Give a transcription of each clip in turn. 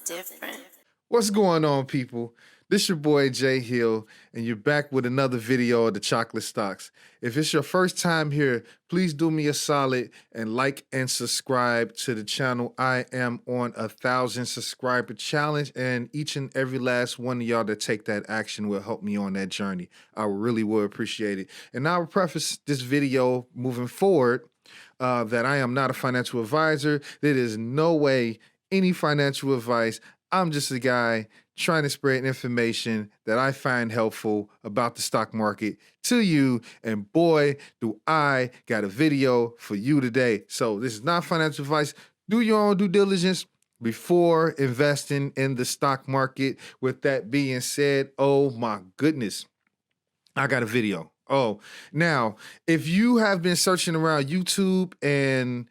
different. What's going on, people? This your boy Jay Hill, and you're back with another video of the Chocolate Stocks. If it's your first time here, please do me a solid and like and subscribe to the channel. I am on 1,000 subscriber challenge, and each and every last one of y'all that take that action will help me on that journey. I really would appreciate it. And I will preface this video moving forward that I am not a financial advisor. There is no way any financial advice. I'm just a guy trying to spread information that I find helpful about the stock market to you. And boy, do I got a video for you today. So this is not financial advice. Do your own due diligence before investing in the stock market. With that being said, oh my goodness, I got a video. Oh, now, if you have been searching around YouTube and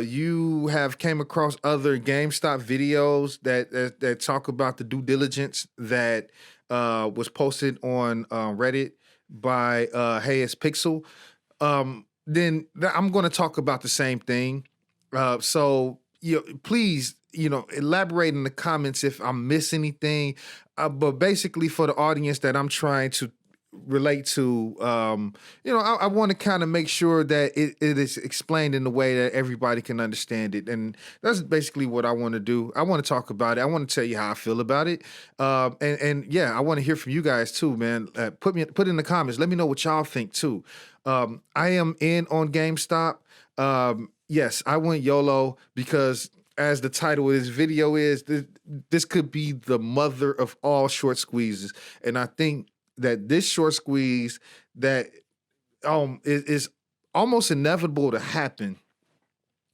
you have came across other GameStop videos that talk about the due diligence that was posted on Reddit by Hayes Pixel, then I'm going to talk about the same thing. So please, elaborate in the comments if I miss anything. But basically, for the audience that I'm trying to relate to, I want to kind of make sure that it is explained in a way that everybody can understand it, and that's basically what I want to do. I want to talk about it. I want to tell you how I feel about it, and yeah, I want to hear from you guys too, man. Put in the comments. Let me know what y'all think too. I am in on GameStop. Yes, I went YOLO because, as the title of this video is, this could be the mother of all short squeezes, and I think that this short squeeze that is almost inevitable to happen.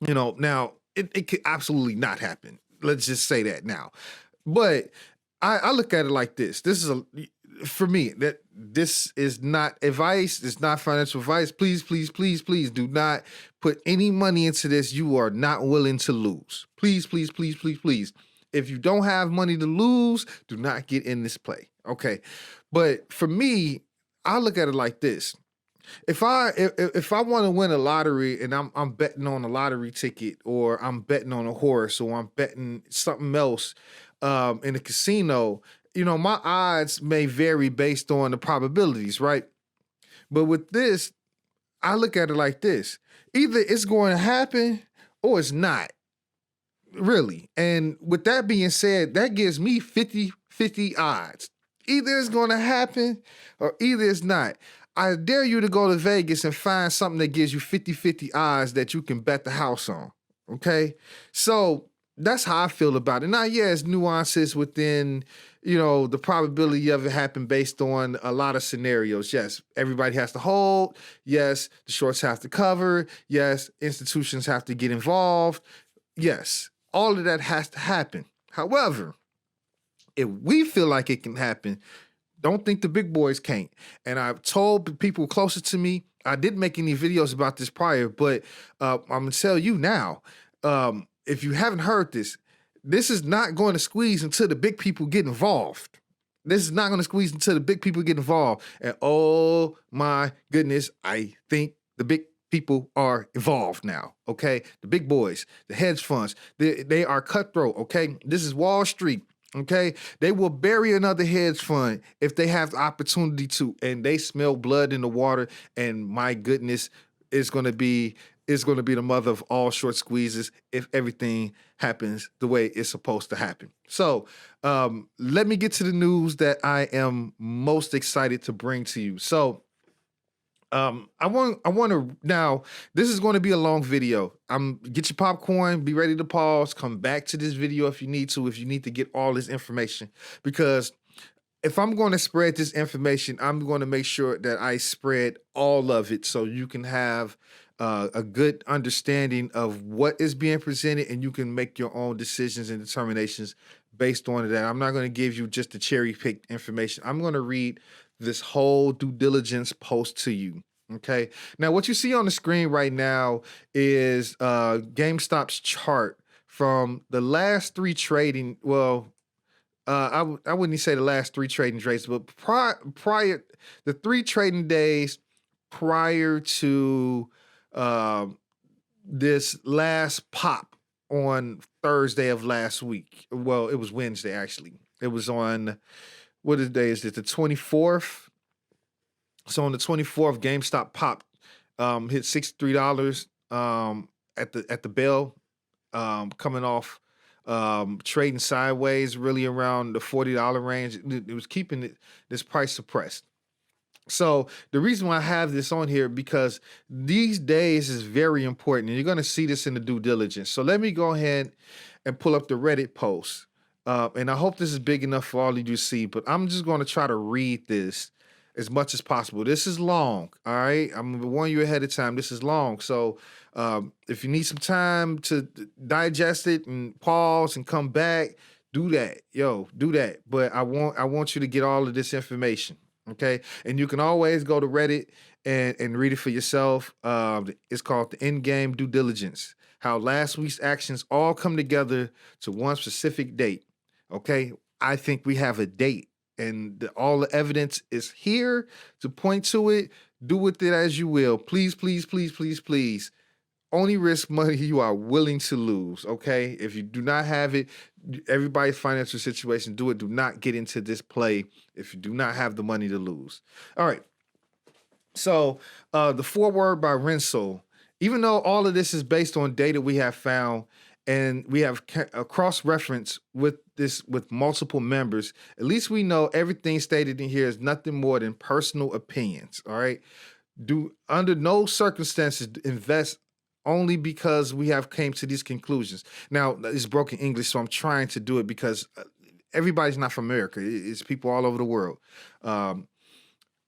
Now it could absolutely not happen. Let's just say that now. But I look at it like this. This is for me, that this is not advice. It's not financial advice. Please, please, please, please do not put any money into this you are not willing to lose. Please, please, please, please, please. If you don't have money to lose, do not get in this play. Okay. But for me, I look at it like this. If I want to win a lottery and I'm betting on a lottery ticket, or I'm betting on a horse, or I'm betting something else in a casino, my odds may vary based on the probabilities, right? But with this, I look at it like this. Either it's going to happen or it's not. Really. And with that being said, that gives me 50-50 odds. Either it's going to happen or either it's not. I dare you to go to Vegas and find something that gives you 50-50 odds that you can bet the house on. Okay? So that's how I feel about it. Now, yeah, it's nuances within, the probability of it happening based on a lot of scenarios. Yes, everybody has to hold. Yes, the shorts have to cover. Yes, institutions have to get involved. Yes, all of that has to happen. However, if we feel like it can happen, don't think the big boys can't. And I've told people closer to me, I didn't make any videos about this prior, but I'm going to tell you now, if you haven't heard this is not going to squeeze until the big people get involved. This is not going to squeeze until the big people get involved. And oh my goodness, I think the big people are involved now, okay? The big boys, the hedge funds, they are cutthroat, okay? This is Wall Street, okay? They will bury another hedge fund if they have the opportunity to, and they smell blood in the water, and my goodness, it's going to be the mother of all short squeezes if everything happens the way it's supposed to happen. So let me get to the news that I am most excited to bring to you. So I want to now. This is going to be a long video. Get your popcorn, be ready to pause, come back to this video if you need to get all this information, because if I'm going to spread this information, I'm going to make sure that I spread all of it so you can have a good understanding of what is being presented, and you can make your own decisions and determinations based on that. I'm not going to give you just the cherry-picked information. I'm going to read this whole due diligence post to you. Okay. Now, what you see on the screen right now is GameStop's chart from the last three trading. Well, I wouldn't say the last three trading days, but prior the 3 trading days prior to this last pop on Thursday of last week. Well, it was Wednesday, actually. It was on, what day is it? The 24th. So on the 24th, GameStop popped, hit $63 at the bell, coming off, trading sideways, really around the $40 range. It was keeping this price suppressed. So the reason why I have this on here, because these days is very important, and you're going to see this in the due diligence. So let me go ahead and pull up the Reddit post. And I hope this is big enough for all of you to see, but I'm just going to try to read this as much as possible. This is long, all right? I'm going to warn you ahead of time. This is long. So if you need some time to digest it and pause and come back, do that. Do that. But I want you to get all of this information. Okay, and you can always go to Reddit and read it for yourself. It's called the In-Game Due Diligence, how last week's actions all come together to one specific date. Okay, I think we have a date, and all the evidence is here to point to it. Do with it as you will. Please, please, please, please, please. Only risk money you are willing to lose, okay? If you do not have it, everybody's financial situation, do it. Do not get into this play if you do not have the money to lose. All right. So the foreword by Renzo, even though all of this is based on data we have found and we have a cross-reference with multiple members, at least we know everything stated in here is nothing more than personal opinions, all right? Do under no circumstances invest only because we have came to these conclusions. Now, it's broken English, so I'm trying to do it because everybody's not from America. It's people all over the world.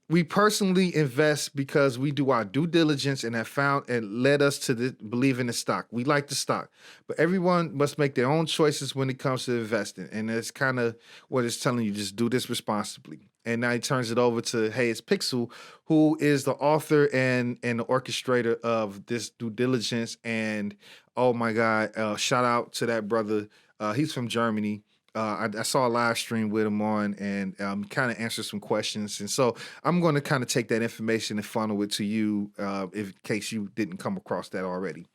We personally invest because we do our due diligence and have found and led us to believe in the stock. We like the stock, but everyone must make their own choices when it comes to investing. And that's kind of what it's telling you. Just do this responsibly. And now he turns it over to Hayes Pixel, who is the author and the orchestrator of this due diligence. And oh my God, shout out to that brother. He's from Germany. I saw a live stream with him on and kind of answer some questions. And so I'm going to kind of take that information and funnel it to you in case you didn't come across that already.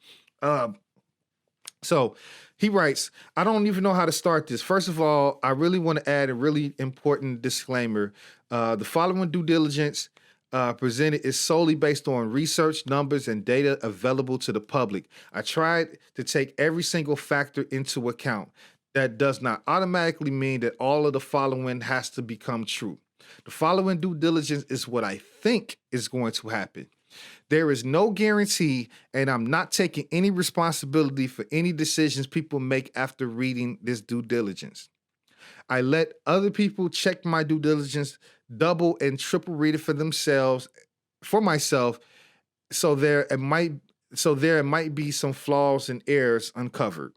So he writes, I don't even know how to start this. First of all, I really want to add a really important disclaimer. The following due diligence presented is solely based on research, numbers, and data available to the public. I tried to take every single factor into account. That does not automatically mean that all of the following has to become true. The following due diligence is what I think is going to happen. There is no guarantee, and I'm not taking any responsibility for any decisions people make after reading this due diligence. I let other people check my due diligence, double and triple read it for myself, so there might be some flaws and errors uncovered.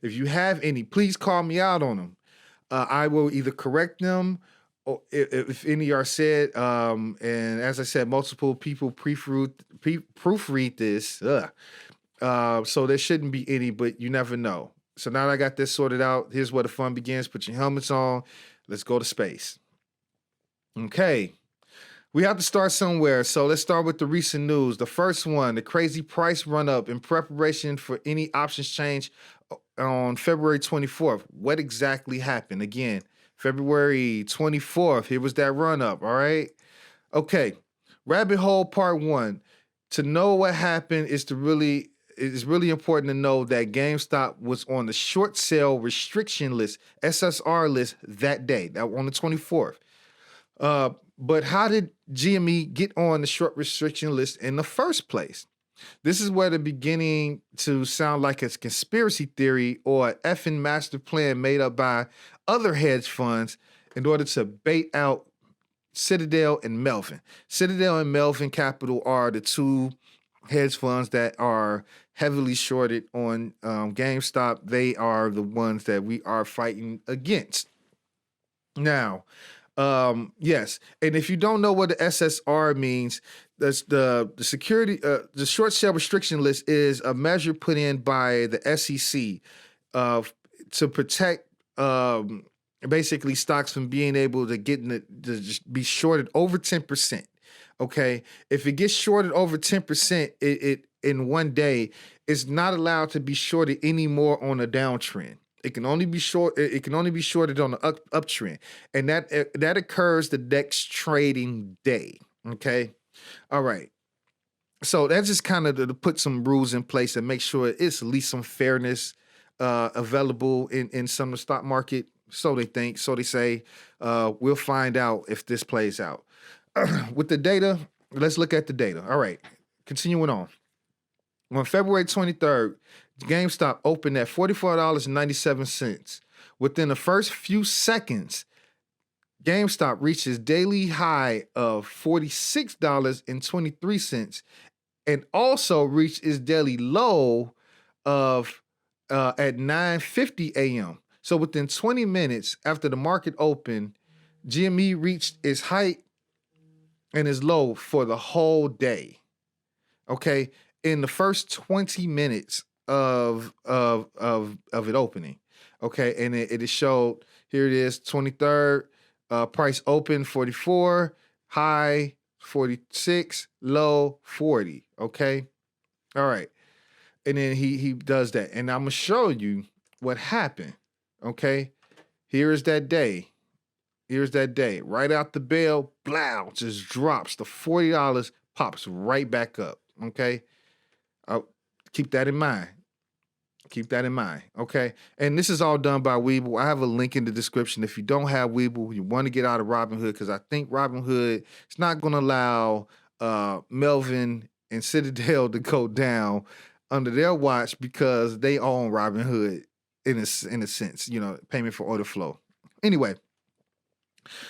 If you have any, please call me out on them. I will either correct them or if any are said. And as I said, multiple people proofread this. So there shouldn't be any, but you never know. So now that I got this sorted out, here's where the fun begins. Put your helmets on. Let's go to space. Okay. We have to start somewhere. So let's start with the recent news. The first one, the crazy price run up in preparation for any options change on February 24th. What exactly happened? Again, February 24th. Here was that run up. All right. Okay. Rabbit hole part 1. To know what happened is really important to know that GameStop was on the short sale restriction list, SSR list, that day, that on the 24th. But how did GME get on the short restriction list in the first place? This is where the beginning to sound like a conspiracy theory or an effing master plan made up by other hedge funds in order to bait out Citadel and Melvin. Citadel and Melvin Capital are the two hedge funds that are heavily shorted on GameStop. They are the ones that we are fighting against. Now, yes, and if you don't know what the SSR means, that's the security, the short sale restriction list is a measure put in by the SEC to protect basically stocks from being able to to be shorted over 10%. Okay, if it gets shorted over 10%, it in one day is not allowed to be shorted anymore on a downtrend. It can only be short. It can only be shorted on the uptrend, and that occurs the next trading day. Okay, all right. So that's just kind of to put some rules in place and make sure it's at least some fairness available in some of the stock market. So they think. So they say. We'll find out if this plays out. With the data, let's look at the data. All right, continuing on. On February 23rd, GameStop opened at $44.97. Within the first few seconds, GameStop reached its daily high of $46.23 and also reached its daily low of at 9:50 a.m. So within 20 minutes after the market opened, GME reached its height and its low for the whole day. Okay, in the first 20 minutes of it opening. Okay, and it showed here it is 23rd, price open 44, high 46, low 40. Okay, all right, and then he does that, and I'm gonna show you what happened. Okay, here is that day. Here's that day. Right out the bell, blow, just drops. The $40 pops right back up. Okay, keep that in mind. Keep that in mind. Okay, and this is all done by Webull. I have a link in the description. If you don't have Webull, you want to get out of Robinhood, because I think Robinhood is not going to allow Melvin and Citadel to go down under their watch because they own Robinhood in a sense. You know, payment for order flow. Anyway.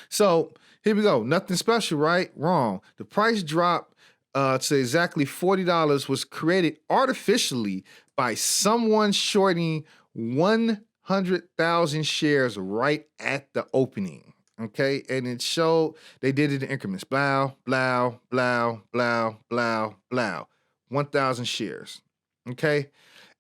So here we go. Nothing special, right? Wrong. The price drop to exactly $40 was created artificially by someone shorting 100,000 shares right at the opening. Okay, and it showed they did it in increments. Blow, blow, blow, blow, blow, blow. 1,000 shares. Okay.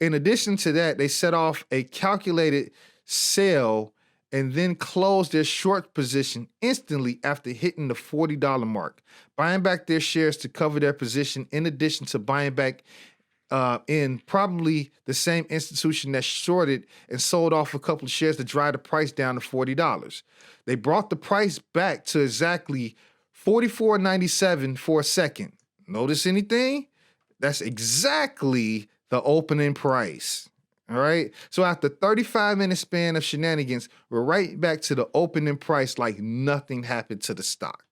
In addition to that, they set off a calculated sell and then closed their short position instantly after hitting the $40 mark, buying back their shares to cover their position, in addition to buying back in probably the same institution that shorted and sold off a couple of shares to drive the price down to $40. They brought the price back to exactly $44.97 for a second. Notice anything? That's exactly the opening price. All right. So after 35-minute span of shenanigans, we're right back to the opening price like nothing happened to the stock.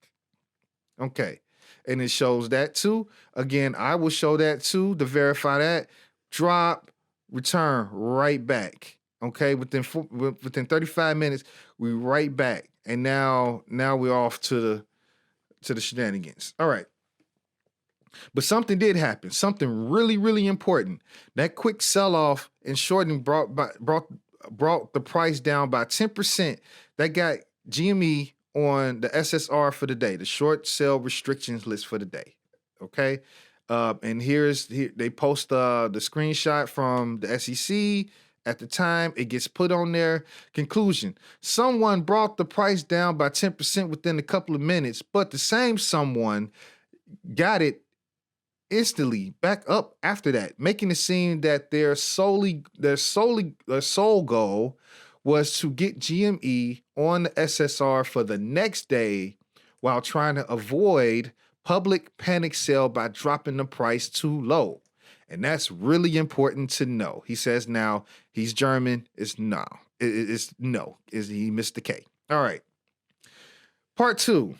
Okay. And it shows that too. Again, I will show that too to verify that. Drop, return, right back. Okay. Within 35 minutes, we right back. And now we're off to the shenanigans. All right. But something did happen, something really, really important. That quick sell-off and shorting brought the price down by 10%. That got GME on the SSR for the day, the short sell restrictions list for the day. Okay, and here they post the screenshot from the SEC at the time. It gets put on there. Conclusion: someone brought the price down by 10% within a couple of minutes, but the same someone got it instantly back up after that, making it seem that their sole goal was to get GME on the SSR for the next day while trying to avoid public panic sell by dropping the price too low. And that's really important to know. He says now he's German. It's no. It's no. He missed the K. All right. Part 2.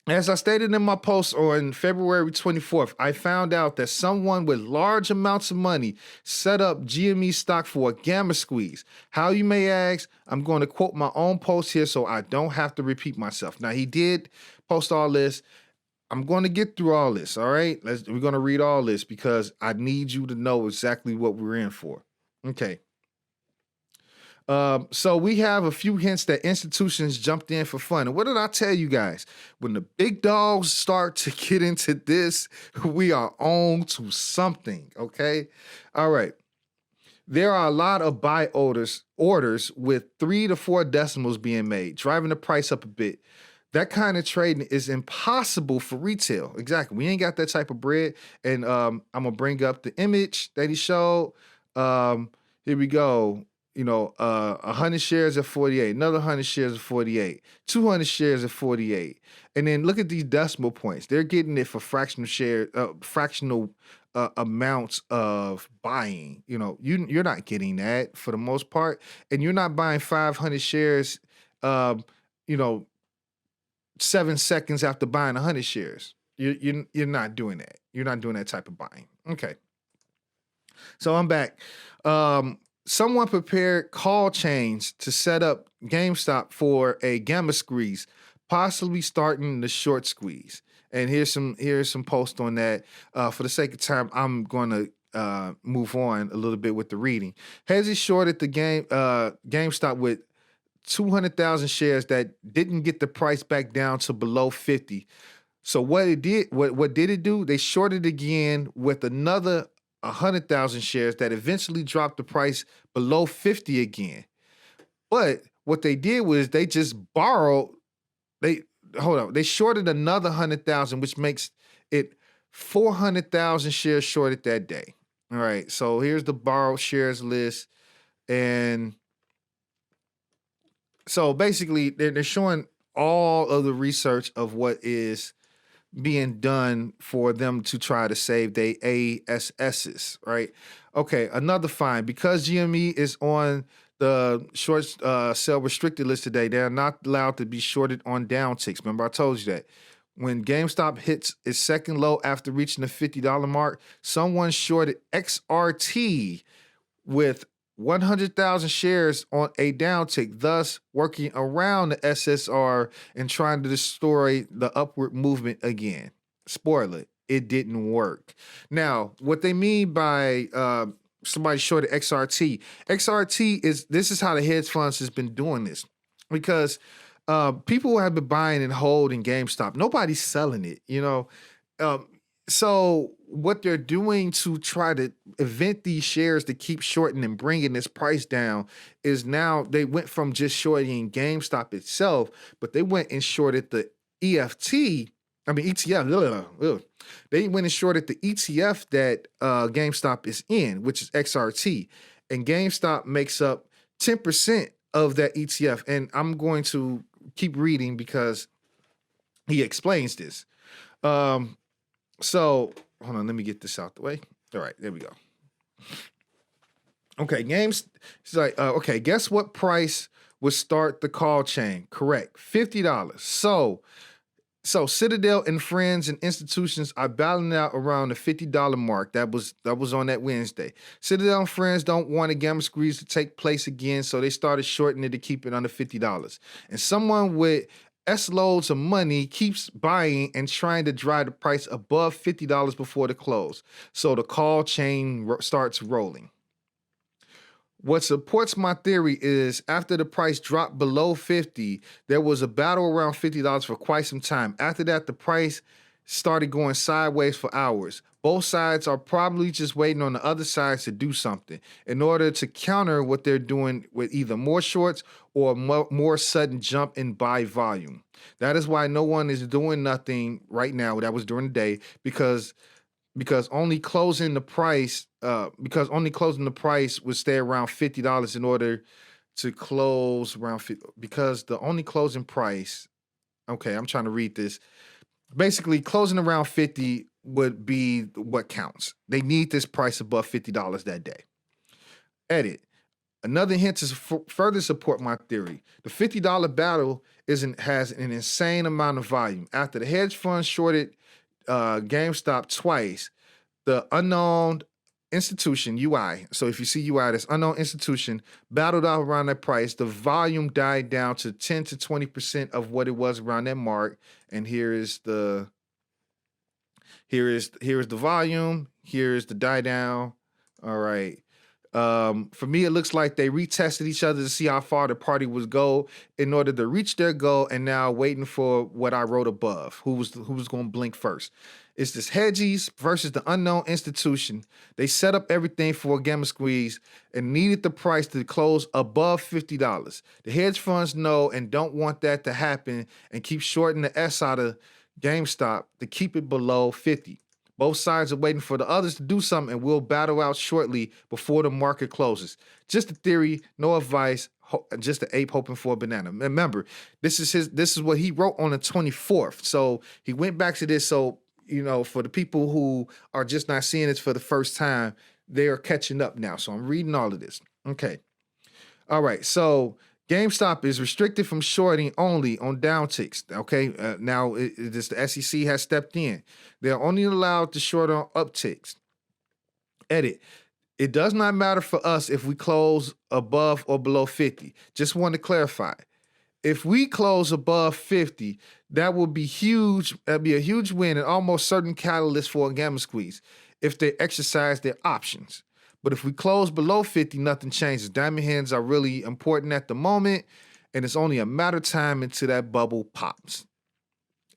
As I stated in my post on February 24th, I found out that someone with large amounts of money set up GME stock for a gamma squeeze. How, you may ask? I'm going to quote my own post here so I don't have to repeat myself. Now, he did post all this. I'm going to get through all this, all right? We're going to read all this because I need you to know exactly what we're in for. Okay. So we have a few hints that institutions jumped in for fun. And what did I tell you guys? When the big dogs start to get into this, we are on to something, okay? All right. There are a lot of buy orders with 3 to 4 decimals being made, driving the price up a bit. That kind of trading is impossible for retail. Exactly. We ain't got that type of bread. And I'm gonna bring up the image that he showed. Here we go. 100 shares at 48, another 100 shares at 48, 200 shares at 48. And then look at these decimal points. They're getting it for fractional amounts of buying. You're not getting that for the most part. And you're not buying 500 shares, you know, 7 seconds after buying 100 shares. You're not doing that. You're not doing that type of buying. Okay. So I'm back. Someone prepared call chains to set up GameStop for a gamma squeeze, possibly starting the short squeeze. And here's some post on that. For the sake of time, I'm going to move on a little bit with the reading. Hezzy shorted the GameStop with 200,000 shares that didn't get the price back down to below 50. So what did it do? They shorted again with another 100,000 shares that eventually dropped the price below 50 again. But what they did was they just borrowed. They shorted another 100,000, which makes it 400,000 shares shorted that day. All right. So here's the borrowed shares list, and so basically they're showing all of the research of what is being done for them to try to save their ASSs, right? Okay, another fine. Because GME is on the short sell restricted list today, they're not allowed to be shorted on downticks. Remember, I told you that. When GameStop hits its second low after reaching the $50 mark, someone shorted XRT with 100,000 shares on a downtick, thus working around the SSR and trying to destroy the upward movement again. Spoiler, it didn't work. Now, what they mean by somebody shorted XRT this is how the hedge funds has been doing this, because people have been buying and holding GameStop. Nobody's selling it, so what they're doing to try to event these shares to keep shorting and bringing this price down is now they went from just shorting GameStop itself, but they went and shorted the ETF. They went and shorted the ETF that GameStop is in, which is XRT. And GameStop makes up 10% of that ETF. And I'm going to keep reading because he explains this. So hold on, let me get this out the way. All right, there we go. Okay, it's like, okay, guess what price would start the call chain? Correct, $50. So Citadel and friends and institutions are battling out around the $50 mark. That was on that Wednesday. Citadel and friends don't want a gamma squeeze to take place again, so they started shorting it to keep it under $50. And someone with loads of money keeps buying and trying to drive the price above $50 before the close. So the call chain starts rolling. What supports my theory is after the price dropped below 50, there was a battle around $50 for quite some time. After that, the price started going sideways for hours. Both sides are probably just waiting on the other sides to do something in order to counter what they're doing with either more shorts or more sudden jump in buy volume. That is why no one is doing nothing right now. That was during the day because only closing the price would stay around $50 in order to close around 50, because the only closing price. Okay, I'm trying to read this. Basically, closing around 50 would be what counts. They need this price above $50 that day. Edit. Another hint to further support my theory. The $50 battle has an insane amount of volume. After the hedge fund shorted GameStop twice, the unknown institution, UI, so if you see UI, this unknown institution battled out around that price. The volume died down to 10 to 20% of what it was around that mark. And here is the volume. Here is the die down. All right. For me, it looks like they retested each other to see how far the party was go in order to reach their goal, and now waiting for what I wrote above. Who was going to blink first? It's this Hedgies versus the unknown institution. They set up everything for a gamma squeeze and needed the price to close above $50. The hedge funds know and don't want that to happen and keep shorting the S out of GameStop to keep it below 50. Both sides are waiting for the others to do something, and we'll battle out shortly before the market closes. Just a theory, no advice, just an ape hoping for a banana. Remember, this is what he wrote on the 24th. So he went back to this. So, for the people who are just not seeing this for the first time, they are catching up now. So I'm reading all of this. Okay. All right. So GameStop is restricted from shorting only on downticks. Okay, now the SEC has stepped in. They're only allowed to short on upticks. Edit. It does not matter for us if we close above or below 50. Just want to clarify. If we close above 50, that will be huge. That'd be a huge win and almost certain catalyst for a gamma squeeze if they exercise their options. But if we close below 50, nothing changes. Diamond hands are really important at the moment, and it's only a matter of time until that bubble pops.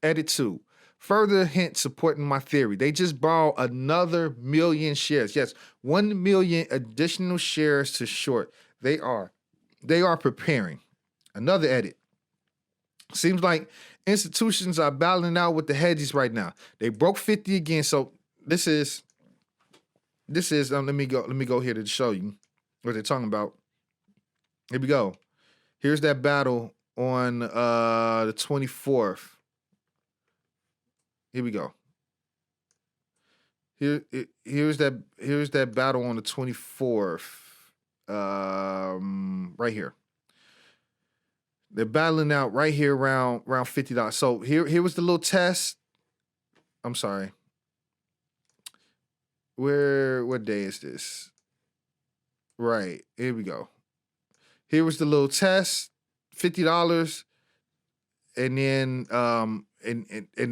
Edit 2. Further hint supporting my theory. They just borrowed another million shares. Yes, 1 million additional shares to short. They are preparing. Another edit. Seems like institutions are battling out with the hedges right now. They broke 50 again, so this is let me go here to show you what they're talking about. Here we go. Here's that battle on the 24th. Here we go. Here's that battle on the 24th. Right here. They're battling out right here around $50. So here was the little test. I'm sorry. What day is this? Right, here we go. Here was the little test, $50, and then and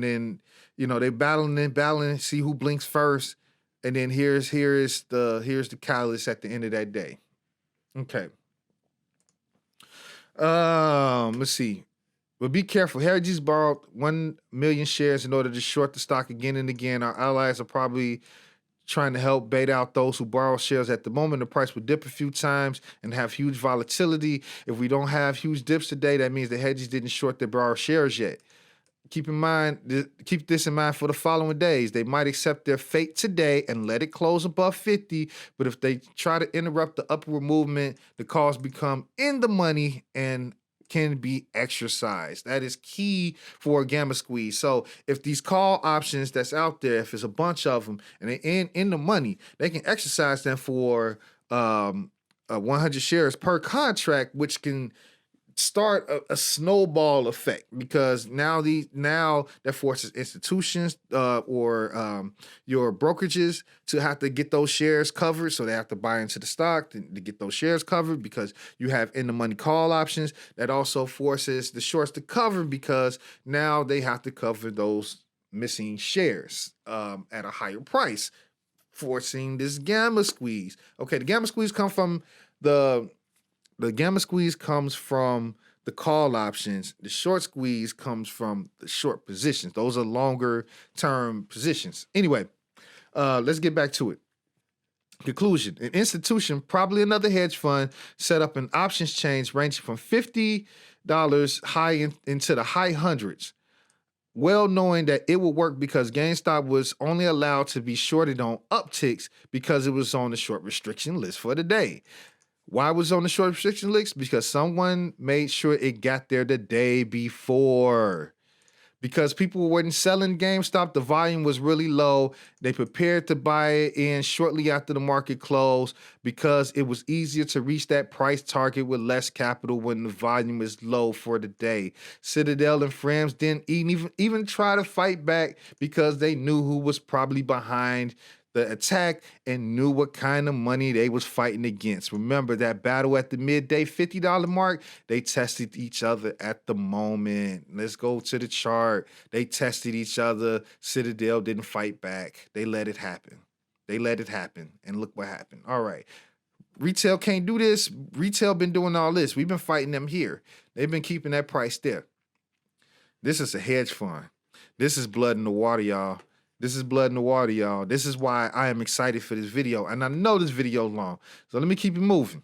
then they battling, see who blinks first, and then here's the catalyst at the end of that day. Okay. Let's see. But be careful. Heritage borrowed 1 million shares in order to short the stock again and again. Our allies are probably trying to help bait out those who borrow shares. At the moment, the price will dip a few times and have huge volatility. If we don't have huge dips today, that means the hedges didn't short their borrowed shares yet. Keep this in mind for the following days. They might accept their fate today and let it close above 50, but if they try to interrupt the upward movement, the calls become in the money and can be exercised. That is key for a gamma squeeze. So if these call options that's out there, if it's a bunch of them and they're in the money, they can exercise them for 100 shares per contract, which can start a snowball effect, because now that forces institutions or your brokerages to have to get those shares covered. So they have to buy into the stock to get those shares covered, because you have in the money call options. That also forces the shorts to cover, because now they have to cover those missing shares at a higher price, forcing this gamma squeeze. Okay, the gamma squeeze comes from the gamma squeeze comes from the call options. The short squeeze comes from the short positions. Those are longer term positions. Anyway, let's get back to it. Conclusion. An institution, probably another hedge fund, set up an options change ranging from $50 into the high hundreds, well knowing that it would work because GameStop was only allowed to be shorted on upticks because it was on the short restriction list for the day. Why was it on the short restriction list? Because someone made sure it got there the day before. Because people weren't selling GameStop, the volume was really low. They prepared to buy it in shortly after the market closed because it was easier to reach that price target with less capital when the volume is low for the day. Citadel and Friends didn't even try to fight back because they knew who was probably behind the attack and knew what kind of money they was fighting against. Remember that battle at the midday $50 mark? They tested each other at the moment. Let's go to the chart. They tested each other. Citadel didn't fight back. They let it happen. And look what happened. All right. retail can't do this. Retail been doing all this. We've been fighting them here. They've been keeping that price there. This is a hedge fund. This is blood in the water, y'all. This is blood in the water, y'all. This is why I am excited for this video. And I know this video is long. So let me keep it moving.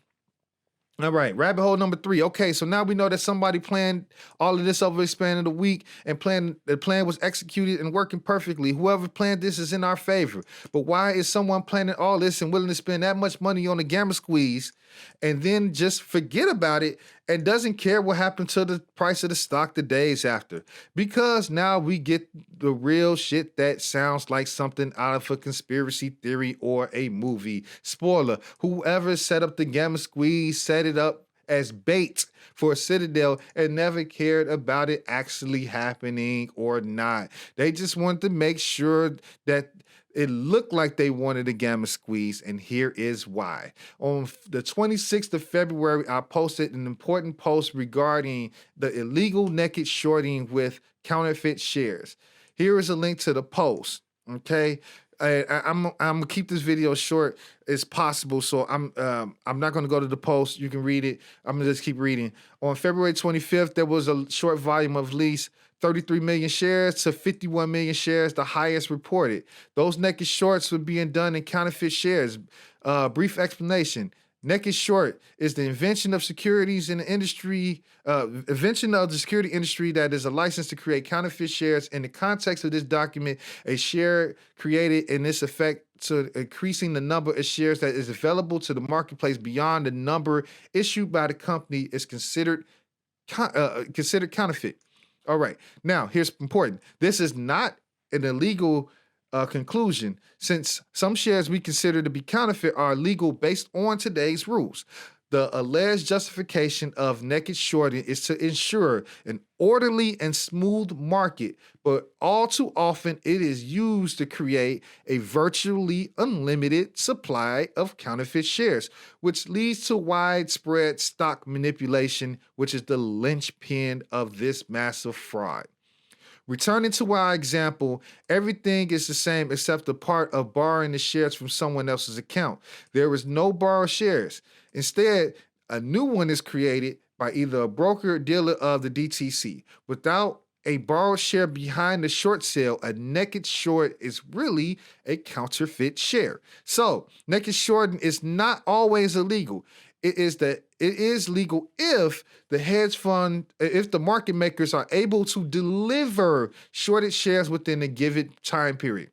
All right, rabbit hole number 3. Okay, so now we know that somebody planned all of this over the span of the week, and the plan was executed and working perfectly. Whoever planned this is in our favor. But why is someone planning all this and willing to spend that much money on a gamma squeeze and then just forget about it and doesn't care what happened to the price of the stock the days after? Because now we get the real shit that sounds like something out of a conspiracy theory or a movie. Spoiler, whoever set up the gamma squeeze set it up as bait for Citadel and never cared about it actually happening or not. They just wanted to make sure that it looked like they wanted a gamma squeeze, and here is why. On the 26th of February, I posted an important post regarding the illegal naked shorting with counterfeit shares. Here is a link to the post, okay? I'm gonna keep this video short as possible, so I'm not gonna go to the post. You can read it. I'm gonna just keep reading. On February 25th, there was a short volume of lease 33 million shares to 51 million shares, the highest reported. Those naked shorts were being done in counterfeit shares. Brief explanation. Naked short is the invention of securities in the industry, invention of the security industry that is a license to create counterfeit shares. In the context of this document, a share created in this effect to increasing the number of shares that is available to the marketplace beyond the number issued by the company is considered counterfeit. All right. Now, here's important. This is not an illegal conclusion, since some shares we consider to be counterfeit are legal based on today's rules. The alleged justification of naked shorting is to ensure an orderly and smooth market, but all too often it is used to create a virtually unlimited supply of counterfeit shares, which leads to widespread stock manipulation, which is the linchpin of this massive fraud. Returning to our example, everything is the same except the part of borrowing the shares from someone else's account. There is no borrowed shares. Instead, a new one is created by either a broker or dealer of the DTC. Without a borrowed share behind the short sale, a naked short is really a counterfeit share. So, naked shorting is not always illegal. It is legal if the market makers are able to deliver shorted shares within a given time period.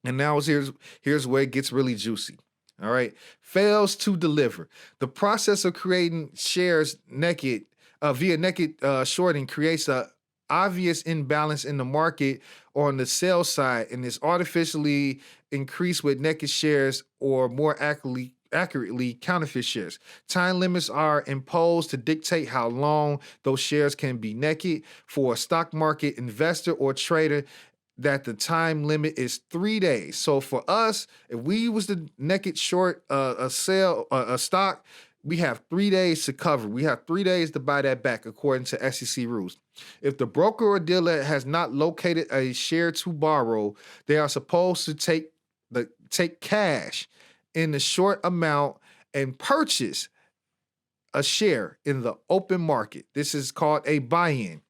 And now here's where it gets really juicy. All right, fails to deliver. The process of creating shares naked via naked shorting creates a obvious imbalance in the market on the sell side, and is artificially increased with naked shares, or more accurately counterfeit shares. Time limits are imposed to dictate how long those shares can be naked. For a stock market investor or trader, that the time limit is 3 days. So for us, if we was to naked short a stock, we have 3 days to cover. We have 3 days to buy that back according to SEC rules. If the broker or dealer has not located a share to borrow, they are supposed to take cash in the short amount and purchase a share in the open market. This is called a buy-in,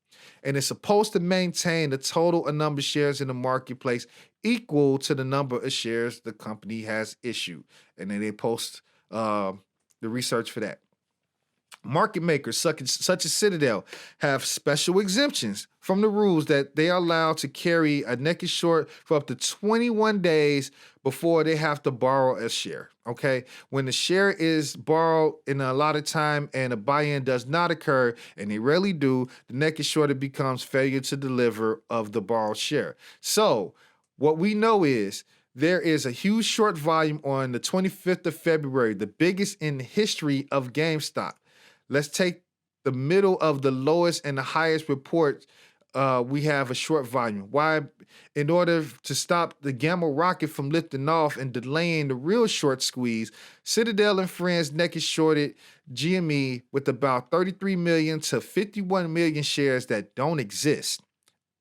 and it's supposed to maintain the total number of shares in the marketplace equal to the number of shares the company has issued. And then they post the research for that. Market makers such as Citadel have special exemptions from the rules that they are allowed to carry a naked short for up to 21 days before they have to borrow a share. Okay, when the share is borrowed in a lot of time and a buy-in does not occur, and they rarely do, the naked short becomes failure to deliver of the borrowed share. So what we know is there is a huge short volume on the 25th of February, the biggest in the history of Gamestop. Let's take the middle of the lowest and the highest report. We have a short volume. Why? In order to stop the gamma rocket from lifting off and delaying the real short squeeze, Citadel and friends naked shorted GME with about 33 million to 51 million shares that don't exist,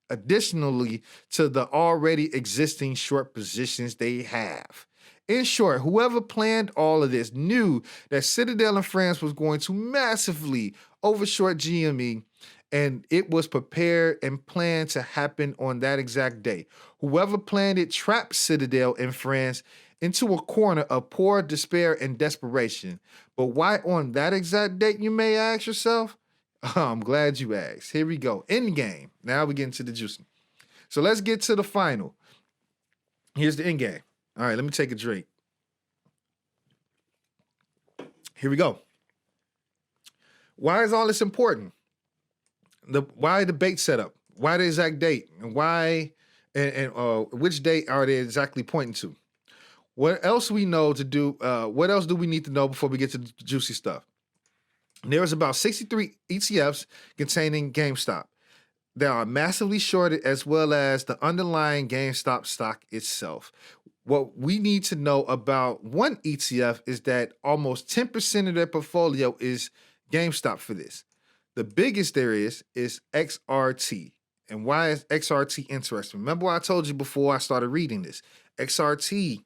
additionally to the already existing short positions they have. In short, whoever planned all of this knew that Citadel and France was going to massively overshort GME, and it was prepared and planned to happen on that exact day. Whoever planned it trapped Citadel and France into a corner of poor despair and desperation. But why on that exact date, you may ask yourself? I'm glad you asked. Here we go. End game. Now we get into the juicing. So let's get to the final. Here's the end game. All right, let me take a drink. Here we go. Why is all this important? Why the debate setup? Why the exact date? And why and which date are they exactly pointing to? What else we know to do? What else do we need to know before we get to the juicy stuff? There was about 63 ETFs containing GameStop that are massively shorted, as well as the underlying GameStop stock itself. What we need to know about one ETF is that almost 10% of their portfolio is GameStop for this. The biggest there is XRT. And why is XRT interesting? Remember what I told you before I started reading this? XRT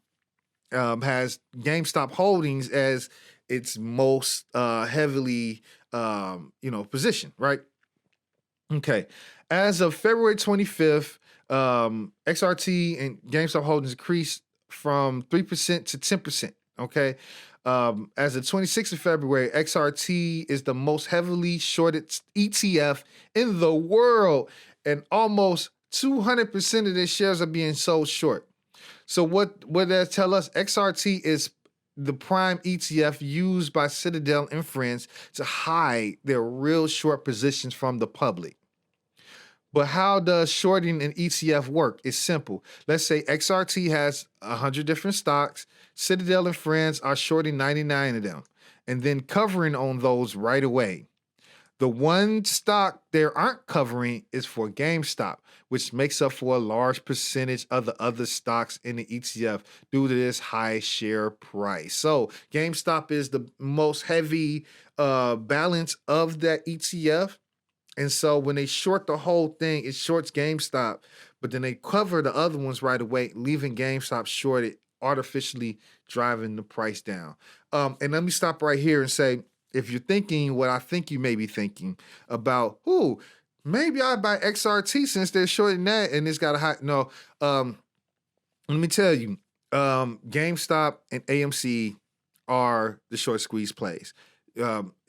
has GameStop Holdings as its most heavily, position, right? Okay. As of February 25th, XRT and GameStop Holdings increased from 3% to 10%. Okay. As of 26th of February, XRT is the most heavily shorted ETF in the world, and almost 200% of their shares are being sold short. So what that tell us? XRT is the prime ETF used by Citadel and friends to hide their real short positions from the public. But how does shorting an ETF work? It's simple. Let's say XRT has 100 different stocks. Citadel and friends are shorting 99 of them and then covering on those right away. The one stock they aren't covering is for GameStop, which makes up for a large percentage of the other stocks in the ETF due to this high share price. So GameStop is the most heavy balance of that ETF. And so when they short the whole thing, it shorts GameStop, but then they cover the other ones right away, leaving GameStop shorted, artificially driving the price down. And let me stop right here and say, if you're thinking what I think you may be thinking about, maybe I buy XRT since they're shorting that and it's got a high. No, let me tell you, GameStop and AMC are the short squeeze plays.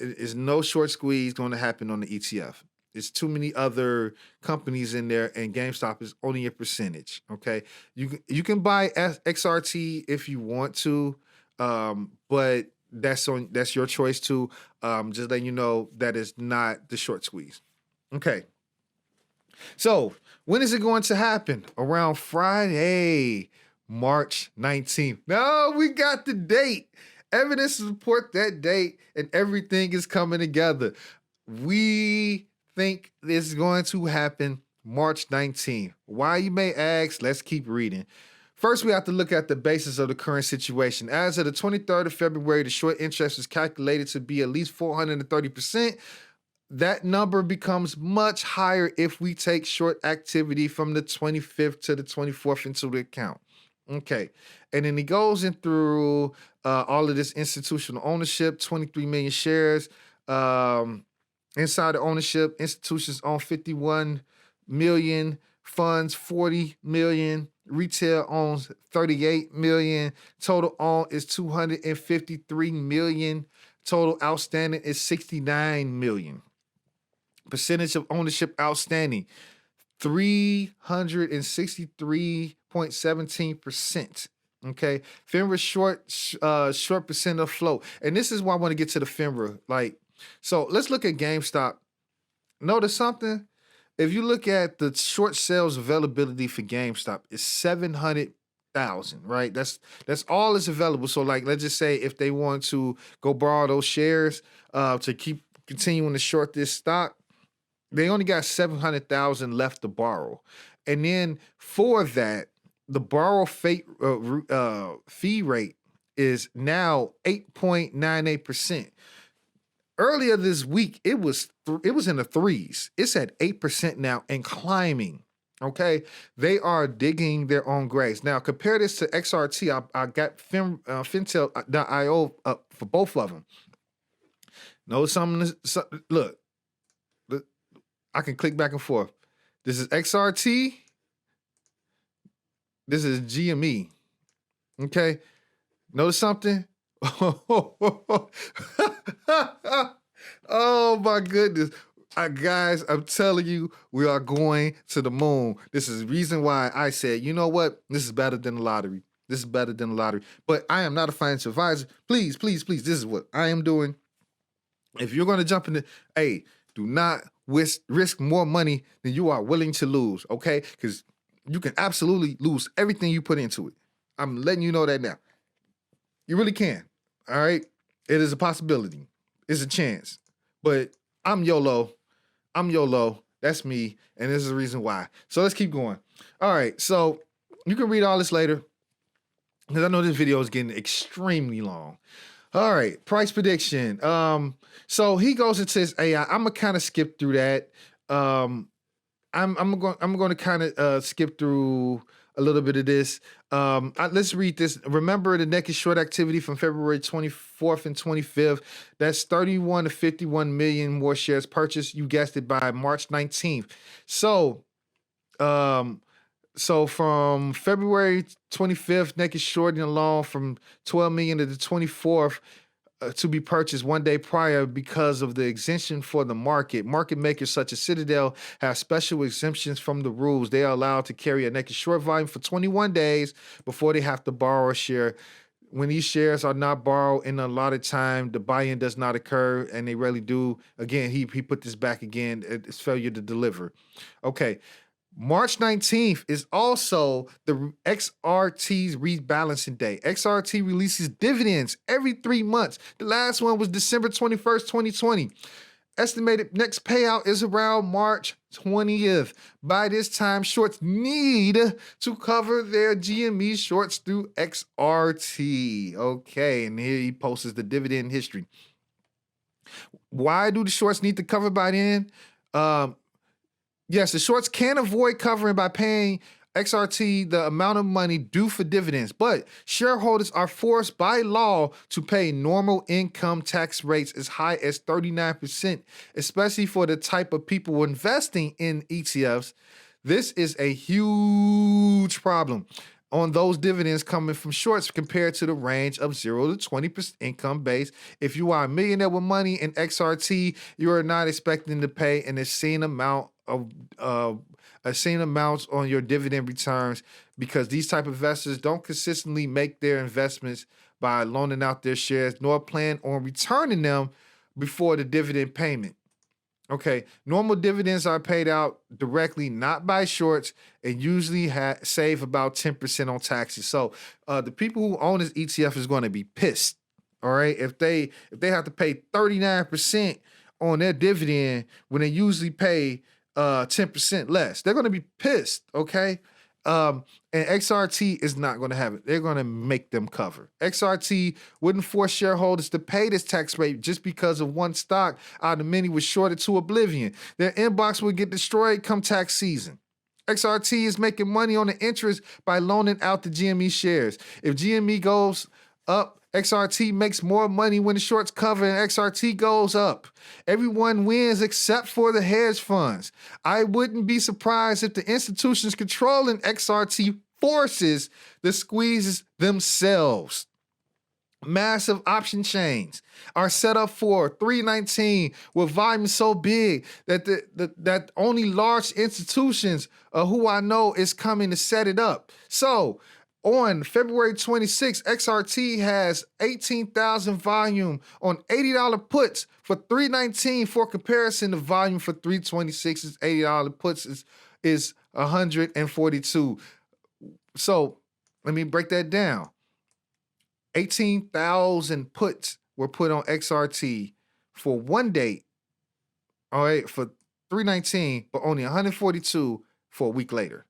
Is no short squeeze going to happen on the ETF. There's too many other companies in there, and GameStop is only a percentage. Okay, you can buy XRT if you want to, but that's your choice too. Just letting you know that is not the short squeeze. Okay. So when is it going to happen? Around Friday, March 19th. No, we got the date. Evidence to support that date, and everything is coming together. We think this is going to happen March 19th. Why, you may ask? Let's keep reading. First, we have to look at the basis of the current situation. As of the 23rd of February, the short interest is calculated to be at least 430%. That number becomes much higher if we take short activity from the 25th to the 24th into the account. Okay. And then he goes in through all of this institutional ownership, 23 million shares. Insider ownership, institutions own 51 million, funds 40 million, retail owns 38 million, total owned is 253 million, total outstanding is 69 million. Percentage of ownership outstanding, 363.17%. Okay, FINRA short percent of float, and this is why I want to get to the FINRA. So let's look at GameStop. Notice something. If you look at the short sales availability for GameStop, it's 700,000, right? That's all that's available. So let's just say if they want to go borrow those shares to keep continuing to short this stock, they only got 700,000 left to borrow. And then for that, the borrow fee rate is now 8.98%. Earlier this week, it was in the threes. It's at 8% now and climbing. Okay, they are digging their own graves. Now, compare this to XRT. I got Fintel.io up for both of them. Know something? Look, I can click back and forth. This is XRT. This is GME. Okay, notice something? Oh my goodness. Guys, I'm telling you, we are going to the moon. This is the reason why I said, you know what? This is better than the lottery. This is better than the lottery. But I am not a financial advisor. Please, please, please, this is what I am doing. If you're going to jump into, hey, do not risk more money than you are willing to lose, okay? Because you can absolutely lose everything you put into it. I'm letting you know that now. You really can, all right? It is a possibility. It's a chance. But I'm YOLO. That's me, and this is the reason why. So let's keep going. All right, so you can read all this later because I know this video is getting extremely long. All right, price prediction. So he goes into his AI. I'm gonna kind of skip through that. I'm going to kind of skip through a little bit of this. Let's read this. Remember the naked short activity from February 24th and 25th. That's 31 to 51 million more shares purchased. You guessed it, by March 19th. So from February 25th, naked shorting alone from 12 million to the 24th. To be purchased one day prior because of the exemption for the market. Market makers such as Citadel have special exemptions from the rules. They are allowed to carry a naked short volume for 21 days before they have to borrow a share. When these shares are not borrowed in a allotted time, the buy-in does not occur, and they rarely do. Again, he put this back again. It's failure to deliver. Okay. March 19th is also the XRT's rebalancing day. XRT releases dividends every 3 months. The last one was December 21st, 2020. Estimated next payout is around March 20th. By this time, shorts need to cover their GME shorts through XRT. Okay, and here he posts the dividend history. Why do the shorts need to cover by then? Yes, the shorts can avoid covering by paying XRT the amount of money due for dividends, but shareholders are forced by law to pay normal income tax rates as high as 39%, especially for the type of people investing in ETFs. This is a huge problem on those dividends coming from shorts compared to the range of 0 to 20% income base. If you are a millionaire with money in XRT, you are not expecting to pay an insane amount of insane amounts on your dividend returns, because these type of investors don't consistently make their investments by loaning out their shares, nor plan on returning them before the dividend payment. Okay, normal dividends are paid out directly, not by shorts, and usually save about 10% on taxes. So the people who own this ETF is going to be pissed. All right, if they have to pay 39% on their dividend when they usually pay 10% less, they're going to be pissed. Okay. And XRT is not going to have it. They're going to make them cover. XRT wouldn't force shareholders to pay this tax rate just because of one stock out of many was shorted to oblivion. Their inbox would get destroyed come tax season. XRT is making money on the interest by loaning out the GME shares. If GME goes up, XRT makes more money when the shorts cover and XRT goes up. Everyone wins except for the hedge funds. I wouldn't be surprised if the institutions controlling XRT forces the squeezes themselves. Massive option chains are set up for 319 with volume so big that that only large institutions who I know is coming to set it up. So on February 26th, XRT has 18,000 volume on $80 puts for $319. For comparison, the volume for 326's $80 puts is 142. So let me break that down. 18,000 puts were put on XRT for one date, all right, for $319, but only 142 for a week later.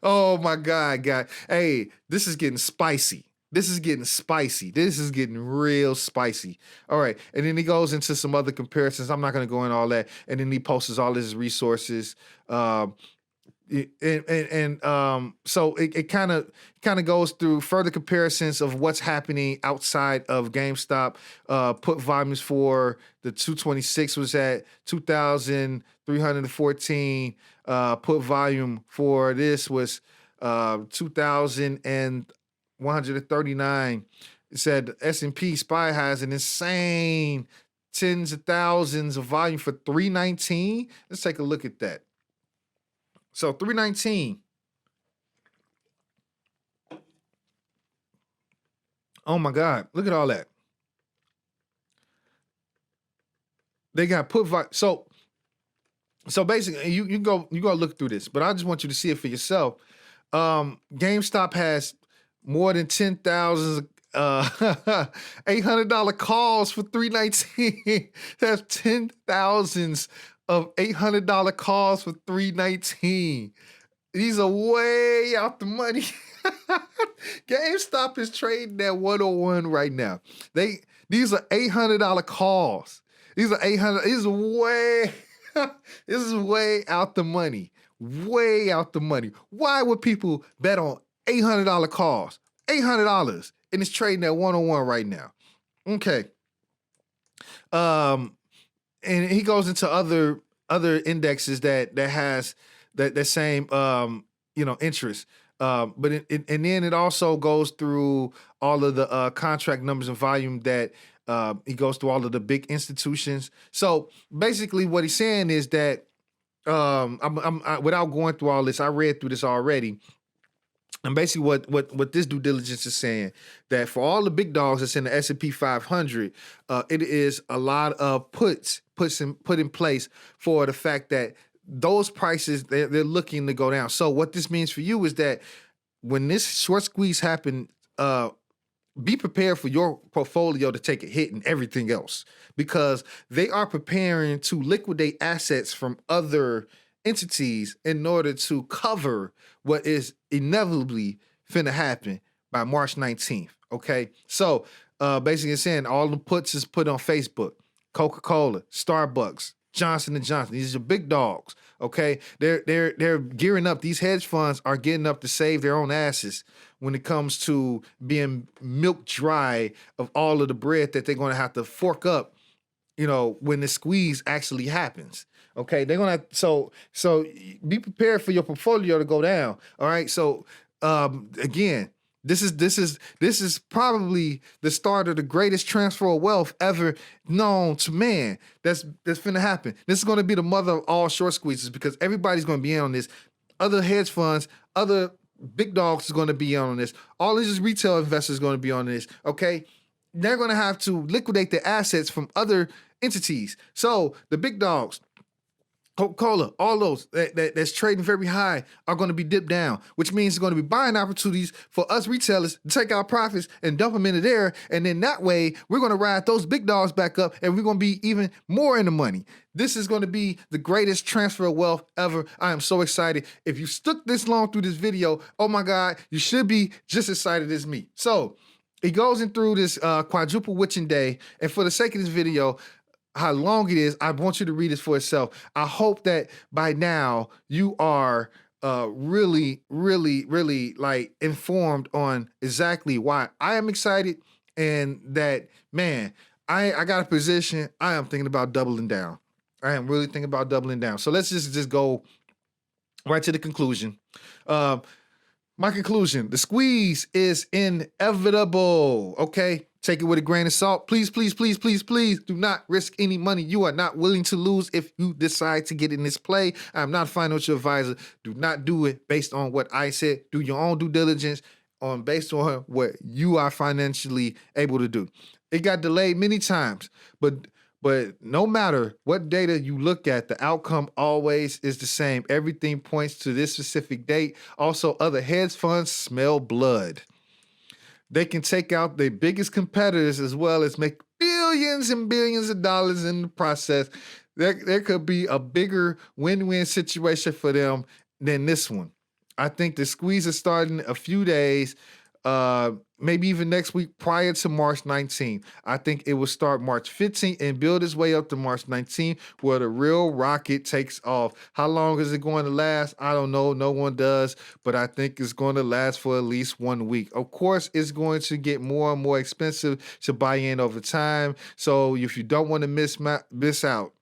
Oh my God, guy. Hey, this is getting spicy. This is getting spicy. This is getting real spicy. All right. And then he goes into some other comparisons. I'm not going to go in all that. And then he posts all his resources. Um, so it kind of goes through further comparisons of what's happening outside of GameStop. Put volumes for the 226 was at 2,314. Put volume for this was 2,139. It said S&P SPY has an insane tens of thousands of volume for 319. Let's take a look at that. So 319. Oh my God. Look at all that. They got put so basically you go look through this, but I just want you to see it for yourself. GameStop has more than 10,000 $800 calls for 319. That's 10,000s of $800 calls for 319. These are way out the money. GameStop is trading at 101 right now. These are $800 calls. These are 800. This is way out the money. Way out the money. Why would people bet on $800 calls? $800, and it's trading at 101 right now. Okay. And he goes into other indexes that has that same interest. But and then it also goes through all of the contract numbers and volume that he goes through all of the big institutions. So basically, what he's saying is that without going through all this, I read through this already. And basically what this due diligence is saying, that for all the big dogs that's in the S&P 500, it is a lot of put in place for the fact that those prices, they're looking to go down. So what this means for you is that when this short squeeze happens, be prepared for your portfolio to take a hit and everything else, because they are preparing to liquidate assets from other entities in order to cover what is inevitably finna happen by March 19th. Okay. So basically it's saying all the puts is put on Facebook, Coca-Cola, Starbucks, Johnson & Johnson. These are big dogs. Okay. They're gearing up. These hedge funds are getting up to save their own asses when it comes to being milk dry of all of the bread that they're going to have to fork up, when the squeeze actually happens. Okay, they're gonna so be prepared for your portfolio to go down. All right. So again, this is probably the start of the greatest transfer of wealth ever known to man. That's finna happen. This is gonna be the mother of all short squeezes, because everybody's gonna be in on this. Other hedge funds, other big dogs is gonna be in on this. All these retail investors are gonna be on this. Okay, they're gonna have to liquidate their assets from other entities. So the big dogs, Coca-Cola, all those that's trading very high are going to be dipped down, which means it's going to be buying opportunities for us retailers to take our profits and dump them into there. And then that way, we're going to ride those big dogs back up, and we're going to be even more in the money. This is going to be the greatest transfer of wealth ever. I am so excited. If you stuck this long through this video, oh my God, you should be just as excited as me. So he goes in through this quadruple witching day. And for the sake of this video, how long it is, I want you to read this for yourself. I hope that by now you are really, really, really informed on exactly why I am excited, and that, man, I got a position. I am thinking about doubling down. I am really thinking about doubling down. So let's just go right to the conclusion. My conclusion, the squeeze is inevitable, okay? Take it with a grain of salt. Please, please, please, please, please do not risk any money you are not willing to lose if you decide to get in this play. I'm not a financial advisor. Do not do it based on what I said. Do your own due diligence based on what you are financially able to do. It got delayed many times, but no matter what data you look at, the outcome always is the same. Everything points to this specific date. Also, other hedge funds smell blood. They can take out their biggest competitors as well as make billions and billions of dollars in the process. There could be a bigger win-win situation for them than this one. I think the squeeze is starting a few days maybe even next week prior to March 19th. I think it will start March 15th and build its way up to March 19th where the real rocket takes off. How long is it going to last? I don't know. No one does, but I think it's going to last for at least 1 week. Of course, it's going to get more and more expensive to buy in over time. So if you don't want to miss out,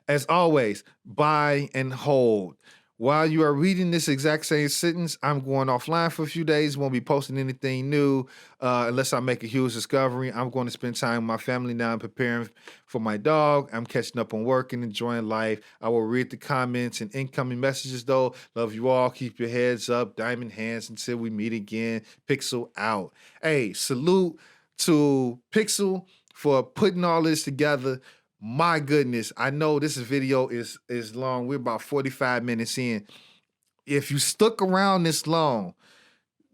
as always, buy and hold. While you are reading this exact same sentence, I'm going offline for a few days. Won't be posting anything new unless I make a huge discovery. I'm going to spend time with my family now. I'm preparing for my dog. I'm catching up on work and enjoying life. I will read the comments and incoming messages, though. Love you all. Keep your heads up. Diamond hands until we meet again. Pixel out. Hey, salute to Pixel for putting all this together. My goodness, I know this video is long. We're about 45 minutes in. If you stuck around this long,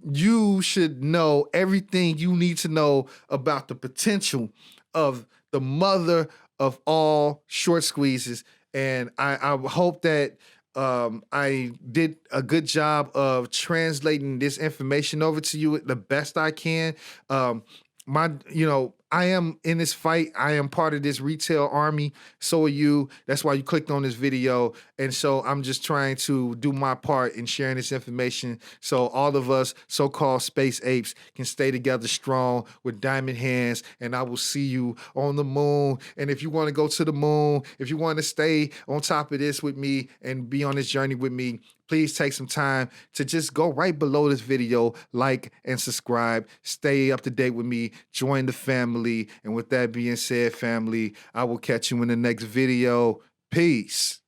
you should know everything you need to know about the potential of the mother of all short squeezes. And I hope that I did a good job of translating this information over to you the best I can. I am in this fight. I am part of this retail army. So are you. That's why you clicked on this video. And so I'm just trying to do my part in sharing this information so all of us so-called space apes can stay together strong with diamond hands. And I will see you on the moon. And if you want to go to the moon, if you want to stay on top of this with me and be on this journey with me, please take some time to just go right below this video, like and subscribe, stay up to date with me, join the family. And with that being said, family, I will catch you in the next video. Peace.